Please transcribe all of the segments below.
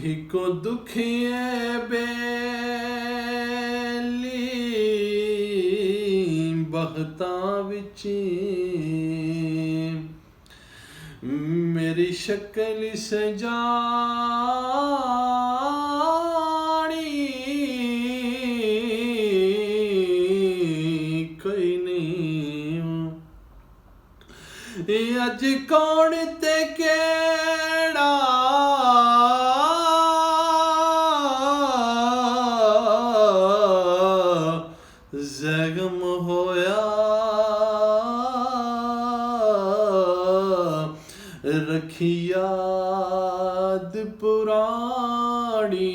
हिको दुखिए बेली बहतां विच मेरी शक्ल सजानी कोई नहीं। अज कौन ते केड़ा ज़ख्म होया रखी याद पुरानी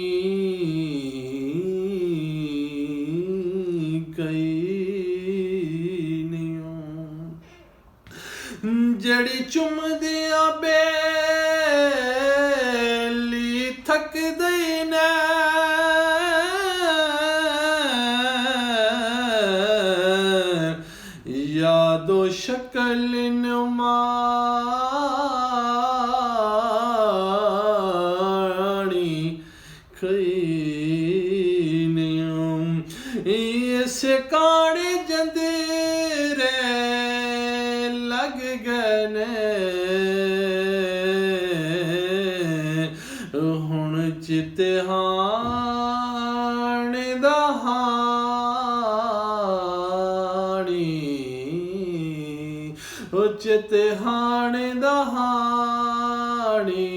कई नहीं। जड़ी चुमदियां बेली थक दई ने यादो शक्ल नुमानी कई नहीं। इसे काने जंदीरे लग गए हुण चिते हाणे दा चिते हाणे दा हाणी